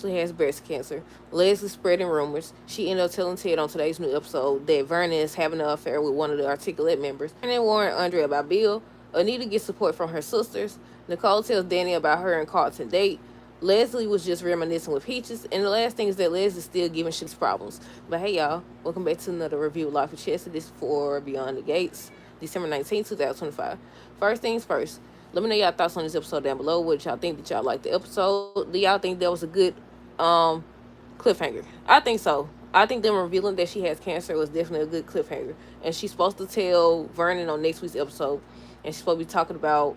actually has breast cancer. Leslie spreading rumors. She ended up telling Ted on today's new episode that Vernon is having an affair with one of the Articulate members. Vernon warned Andre about Bill. Anita gets support from her sisters. Nicole tells Danny about her and Carlton date. Leslie was just reminiscing with Peaches. And the last thing is that Leslie's still giving shit problems. But hey, y'all. Welcome back to another review of Life of Chester. This is for Beyond the Gates, December 19th, 2025. First things first. Let me know y'all thoughts on this episode down below. What y'all think? Did y'all like the episode? Do y'all think that was a good cliffhanger? I think so. I think them revealing that she has cancer was definitely a good cliffhanger. And she's supposed to tell Vernon on next week's episode. And she's supposed to be talking about,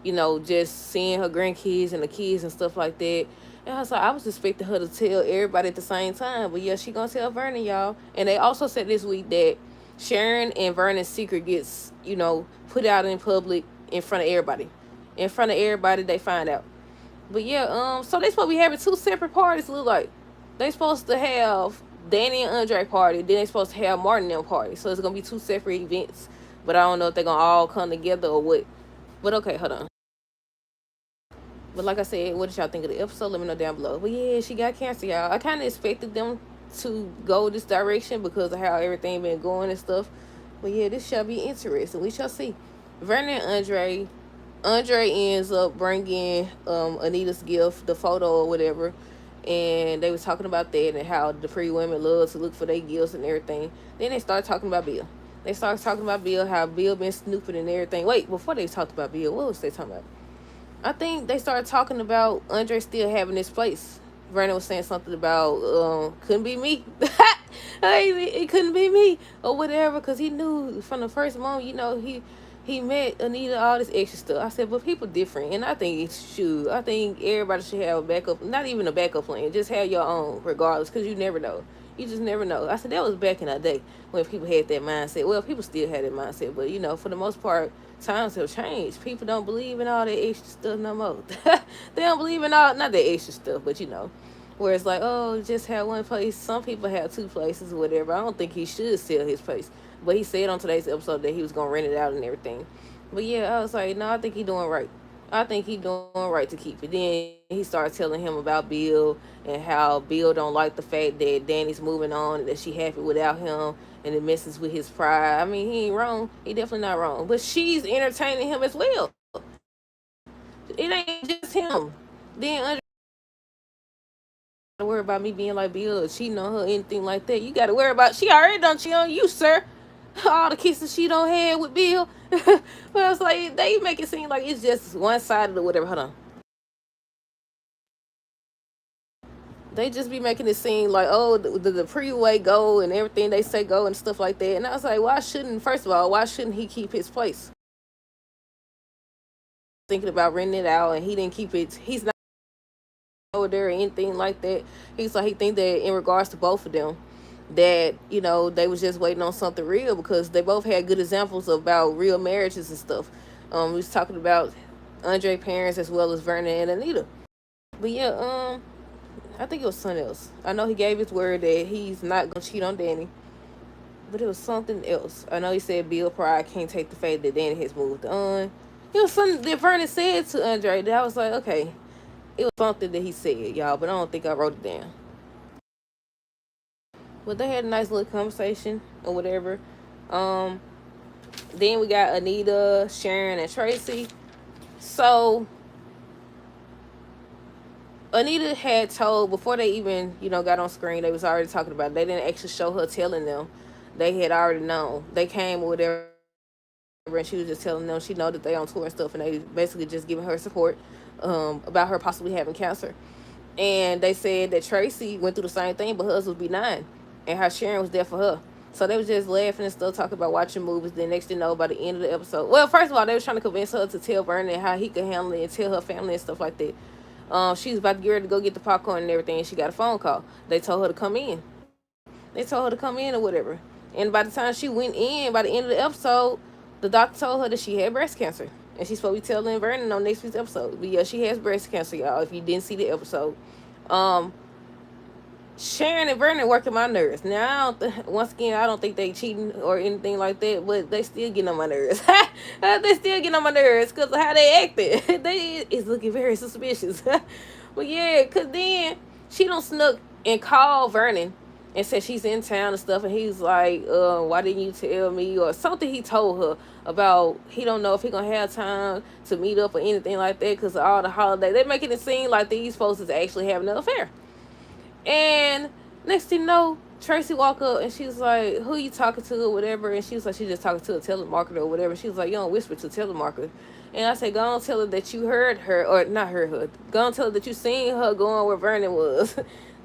just seeing her grandkids and the kids and stuff like that. And I was like, I was expecting her to tell everybody at the same time. But yeah, she gonna tell Vernon, y'all. And they also said this week that Sharon and Vernon's secret gets, put out in public in front of everybody. In front of everybody, they find out. But yeah, so they supposed to be having two separate parties. Look like they supposed to have Danny and Andre party. Then they supposed to have Martin and them party. So it's gonna be two separate events. But I don't know if they're gonna all come together or what. But okay, hold on. But like I said, what did y'all think of the episode? Let me know down below. But yeah, she got cancer, y'all. I kind of expected them to go this direction because of how everything been going and stuff. But yeah, this shall be interesting. We shall see. Vernon and Andre ends up bringing Anita's gift, the photo or whatever, and they was talking about that and how the pretty women love to look for their gifts and everything. Then they started talking about Bill. They started talking about Bill, how Bill been snooping and everything. Wait, before they talked about Bill, what was they talking about? I think they started talking about Andre still having this place. Vernon was saying something about couldn't be me. It couldn't be me or whatever, because he knew from the first moment, he met Anita, all this extra stuff. I said, but people different, and I think I think everybody should have a backup, not even a backup plan, just have your own, regardless, because you never know. You just never know. I said that was back in the day when people had that mindset. Well, people still had that mindset, but for the most part, times have changed. People don't believe in all that extra stuff no more. They don't believe in all, not that extra stuff, but where it's like, oh, just have one place. Some people have two places or whatever. I don't think he should sell his place. But he said on today's episode that he was going to rent it out and everything. But yeah, I was like, no, I think he doing right. I think he doing right to keep it. Then he started telling him about Bill and how Bill don't like the fact that Danny's moving on and that she happy without him and it messes with his pride. I mean, he ain't wrong. He definitely not wrong. But she's entertaining him as well. It ain't just him. Then Andre worry about me being like Bill or cheating on her or anything like that. You gotta worry about, she already done cheat on you, sir. All the kisses she don't have with Bill. But I was like, they make it seem like it's just one sided or whatever. Hold on. They just be making it seem like, oh, the pre-way go and everything they say go and stuff like that. And I was like, first of all, why shouldn't he keep his place? Thinking about renting it out and he didn't keep it. He's not over there or anything like that. He think that in regards to both of them, that they was just waiting on something real, because they both had good examples about real marriages and stuff. We was talking about Andre parents as well as Vernon and Anita. But yeah, I think it was something else. I know he gave his word that he's not gonna cheat on Danny, but it was something else. I know he said Bill pride can't take the fact that Danny has moved on. It was something that Vernon said to Andre that I was like, okay, it was something that he said, y'all, but I don't think I wrote it down. But they had a nice little conversation or whatever. Then we got Anita, Sharon, and Tracy. So Anita had told, before they even, got on screen, they was already talking about it. They didn't actually show her telling them. They had already known. They came or whatever, and she was just telling them she know that they on tour and stuff, and they basically just giving her support about her possibly having cancer. And they said that Tracy went through the same thing, but hers was benign, and how Sharon was there for her. So they was just laughing and stuff, talking about watching movies. Then next thing you know, by the end of the episode, well, first of all, they was trying to convince her to tell Vernon how he could handle it and tell her family and stuff like that. She was about to get ready to go get the popcorn and everything, and she got a phone call. They told her to come in. Or whatever. And by the time she went in, by the end of the episode, the doctor told her that she had breast cancer. And she's supposed to be telling Vernon on next week's episode. But yeah, she has breast cancer, y'all, if you didn't see the episode. Sharon and Vernon working my nerves. Now, once again, I don't think they cheating or anything like that, but they still getting on my nerves. They still getting on my nerves because of how they acted. They is looking very suspicious. But yeah, because then She don't snuck and call Vernon and said she's in town and stuff, and he's like, why didn't you tell me, or something he told her about he don't know if he gonna have time to meet up or anything like that because of all the holidays. They're making it seem like these folks is actually having an affair. And next thing you know, Tracy walk up and she was like, who you talking to or whatever, and she was like, she just talking to a telemarketer or whatever. She was like, you don't whisper to a telemarketer. And I said, go on tell her that you heard her, or not heard her, go on tell her that you seen her going where Vernon was.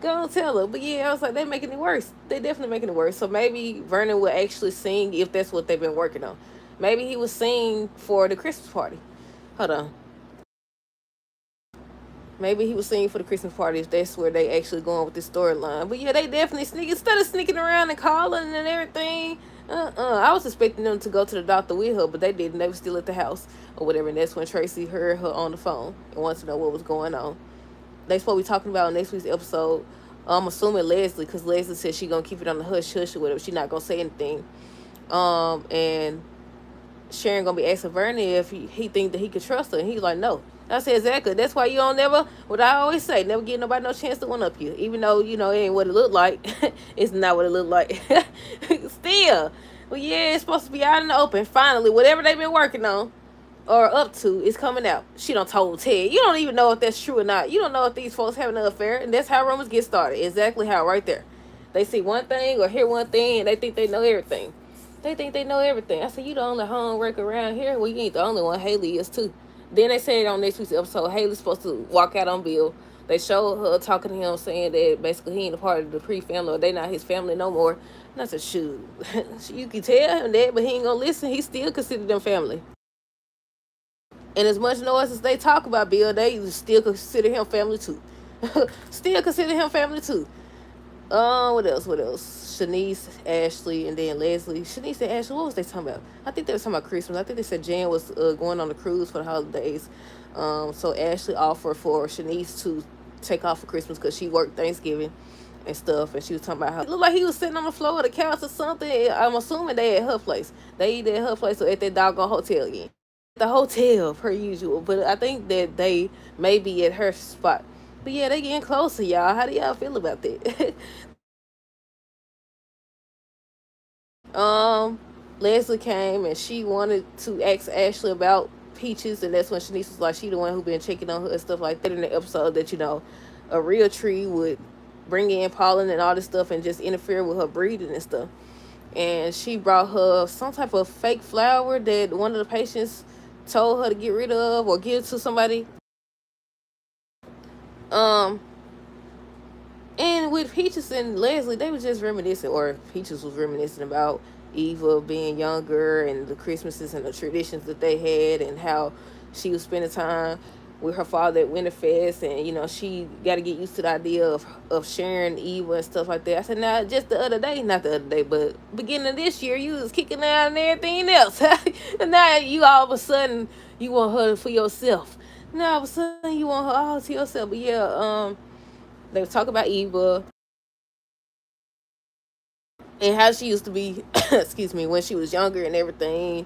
Go on tell her. But yeah, I was like, they making it worse. They definitely making it worse. So maybe Vernon will actually sing if that's what they've been working on. Maybe he was singing for the Christmas party. Hold on. Maybe he was singing for the Christmas party if that's where they actually going with this storyline. But yeah, they definitely instead of sneaking around and calling and everything. I was expecting them to go to the doctor with her, but they didn't. They were still at the house or whatever. And that's when Tracy heard her on the phone and wanted to know what was going on. They supposed to be talking about next week's episode. I'm assuming Leslie, because Leslie said she gonna keep it on the hush hush or whatever. She not gonna say anything. And Sharon gonna be asking Vernon if he think that he could trust her, and he's like, no. I said, exactly. That's why you don't never, what I always say, never give nobody no chance to one up you. Even though, it ain't what it looked like. It's not what it looked like. Still. Well, yeah, it's supposed to be out in the open. Finally, whatever they've been working on or up to is coming out. She done told Ted. You don't even know if that's true or not. You don't know if these folks having an affair. And that's how rumors get started. Exactly how, right there. They see one thing or hear one thing and they think they know everything. They think they know everything. I said, you the only homework around here? Well, you ain't the only one. Haley is too. Then they said on next week's episode, Haley's supposed to walk out on Bill. They showed her talking to him, saying that basically he ain't a part of the Dupree family, or they not his family no more. And I said, shoot, you can tell him that, but he ain't gonna listen. He still consider them family. And as much noise as they talk about Bill, they still consider him family too. Still consider him family too. What else? Shanice, Ashley, and then Leslie. Shanice and Ashley, what was they talking about? I think they were talking about Christmas. I think they said Jan was going on a cruise for the holidays. So Ashley offered for Shanice to take off for Christmas because she worked Thanksgiving and stuff. And she was talking about how it looked like he was sitting on the floor of the couch or something. I'm assuming they at her place. They either at her place or at that doggone hotel again. The hotel, per usual. But I think that they may be at her spot. But yeah, they getting closer, y'all. How do y'all feel about that? Leslie came and she wanted to ask Ashley about Peaches, and that's when Shanice was like, she the one who been checking on her and stuff like that in the episode, that a real tree would bring in pollen and all this stuff and just interfere with her breathing and stuff. And she brought her some type of fake flower that one of the patients told her to get rid of or give to somebody. And with Peaches and Leslie, they were just reminiscing, or Peaches was reminiscing about Eva being younger and the Christmases and the traditions that they had and how she was spending time with her father at Winterfest, and she got to get used to the idea of sharing Eva and stuff like that. I said, now just not the other day, but beginning of this year, you was kicking out and everything else. And now you all of a sudden, you want her for yourself. Now all of a sudden, you want her all to yourself. But yeah, they were talking about Eva and how she used to be, excuse me, when she was younger and everything.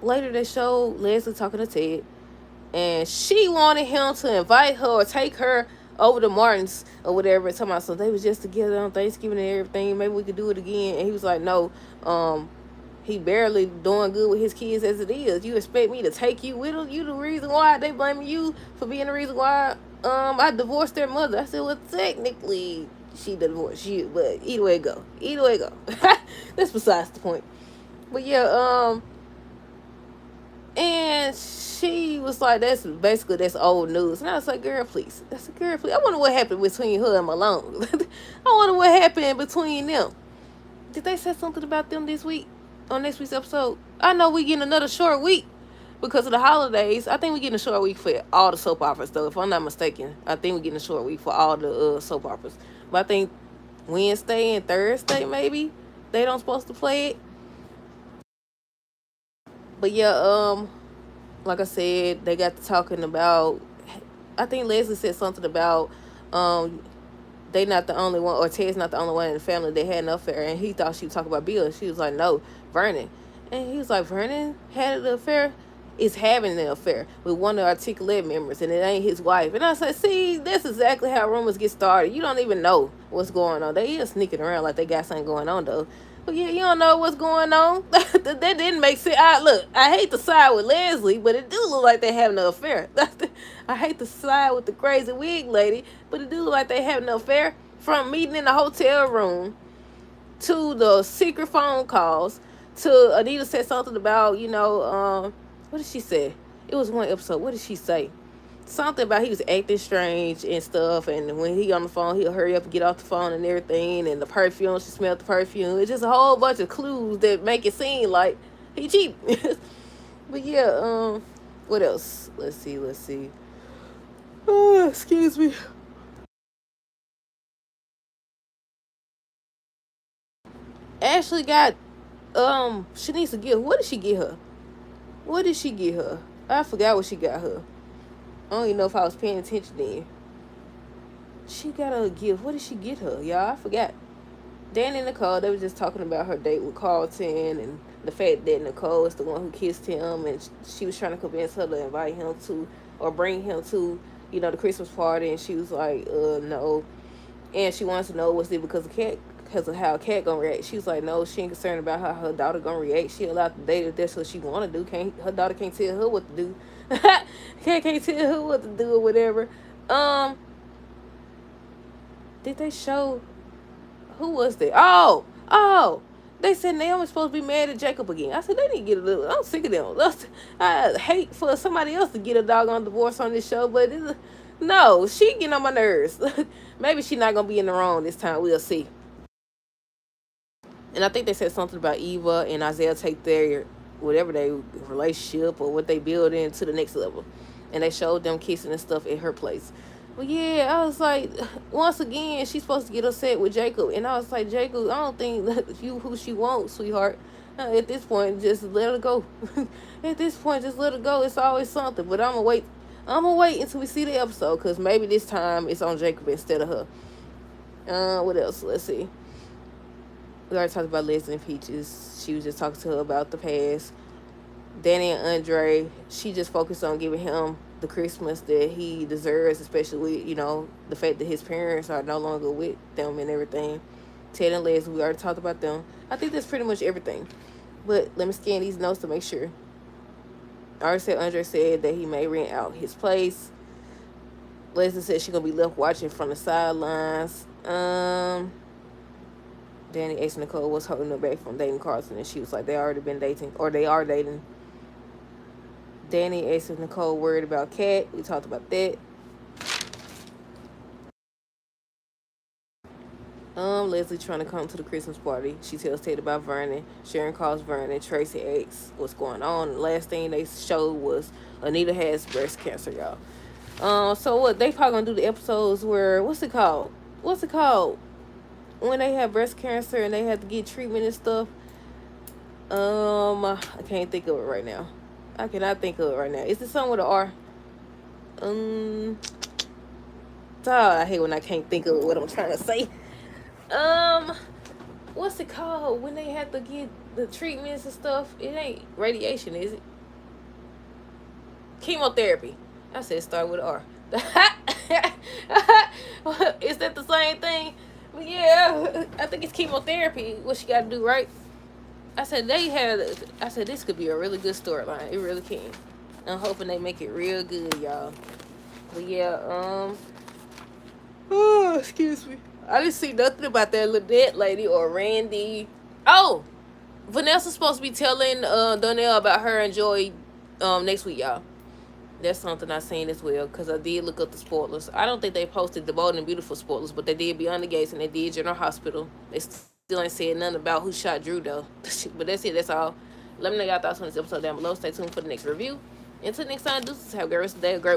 Later they showed Leslie talking to Ted, and she wanted him to invite her or take her over to Martin's or whatever. Talking about, so they was just together on Thanksgiving and everything. Maybe we could do it again. And he was like, no, he barely doing good with his kids as it is. You expect me to take you with him? You the reason why they blaming you for being the reason why I divorced their mother. I said, well, technically she divorced you, but either way it go. That's besides the point. But yeah, and she was like, that's old news. And I was like, girl, please. I said, girl, please. I wonder what happened between her and Malone. I wonder what happened between them. Did they say something about them this week on next week's episode? I know we getting another short week because of the holidays. I think we getting a short week for all the soap operas, though. If I'm not mistaken, I think we getting a short week for all the soap operas. But I think Wednesday and Thursday, maybe, they don't supposed to play it. But yeah, like I said, they got to talking about, I think Leslie said something about they not the only one, or Ted's not the only one in the family that had an affair, and he thought she was talking about Bill, and she was like, no, Vernon. And he was like, Vernon had an affair? is having an affair with one of the Articulate members, and it ain't his wife. And I said, see, that's exactly how rumors get started. You don't even know what's going on. They is sneaking around like they got something going on, though. But yeah, you don't know what's going on. That didn't make sense. Look, I hate to side with Leslie, but it do look like they having an affair. I hate to side with the crazy wig lady, but it do look like they having an affair. From meeting in the hotel room to the secret phone calls to Anita said something about, what did she say? It was one episode. What did she say? Something about he was acting strange and stuff, and when he on the phone, he'll hurry up and get off the phone and everything, and the perfume, she smelled the perfume. It's just a whole bunch of clues that make it seem like he cheating. But yeah, what else? Let's see. Oh, excuse me. Ashley got she needs to get, what did she get her? What did she get her? I forgot what she got her. I don't even know if I was paying attention then. She got a gift. What did she get her, y'all? I forgot. Danny and Nicole, they were just talking about her date with Carlton and the fact that Nicole is the one who kissed him, and she was trying to convince her to invite him to, or bring him to, the Christmas party, and she was like, no. And she wants to know, was it because of how Kat gonna react? She was like, no, she ain't concerned about how her daughter gonna react. She allowed to date if that's what she wanna do. Her daughter can't tell her what to do. Kat can't tell her what to do or whatever. Did they show who was that? Oh, they said Naomi's supposed to be mad at Jacob again. I said they need to get a little. I'm sick of them. I hate for somebody else to get a doggone divorce on this show, but no, she getting on my nerves. Maybe she's not gonna be in the wrong this time. We'll see. And I think they said something about Eva and Isaiah take their whatever they relationship or what they build into the next level, and they showed them kissing and stuff at her place. Well, yeah, I was like, once again, she's supposed to get upset with Jacob. And I was like, Jacob, I don't think that you who she wants, sweetheart. At this point, just let her go. At this point, just let her go. It's always something. But I'm going to wait until we see the episode, because maybe this time it's on Jacob instead of her. What else? Let's see. We already talked about Leslie and Peaches. She was just talking to her about the past. Danny and Andre, she just focused on giving him the Christmas that he deserves, especially with, the fact that his parents are no longer with them and everything. Ted and Leslie, we already talked about them. I think that's pretty much everything. But let me scan these notes to make sure. I already said Andre said that he may rent out his place. Leslie said she's going to be left watching from the sidelines. Danny asked Nicole what's holding her back from dating Carlton, and she was like, they already been dating, or they are dating. Danny asked if Nicole worried about Kat. We talked about that. Leslie trying to come to the Christmas party. She tells Ted about Vernon. Sharon calls Vernon. Tracy asks what's going on. The last thing they showed was Anita has breast cancer, y'all. So what? They probably gonna do the episodes where, what's it called? When they have breast cancer and they have to get treatment and stuff. I can't think of it right now. I cannot think of it right now. Is it something with an R? I hate when I can't think of what I'm trying to say. What's it called when they have to get the treatments and stuff? It ain't radiation, is it? Chemotherapy. I said start with an R. Is that the same thing? But yeah, I think it's chemotherapy. What she got to do, right? I said this could be a really good storyline. It really can. I'm hoping they make it real good, y'all. But yeah, oh, excuse me. I didn't see nothing about that Lynette lady or Randy. Oh, Vanessa's supposed to be telling Donnell about her and Joy next week, y'all. That's something I seen as well, because I did look up the spoilers. I don't think they posted the Bold and Beautiful spoilers, but they did Beyond the Gates and they did General Hospital. They still ain't said nothing about who shot Drew, though. But that's it. That's all. Let me know y'all thoughts on this episode down below. Stay tuned for the next review. Until next time, deuces. Have a great rest of the day. A great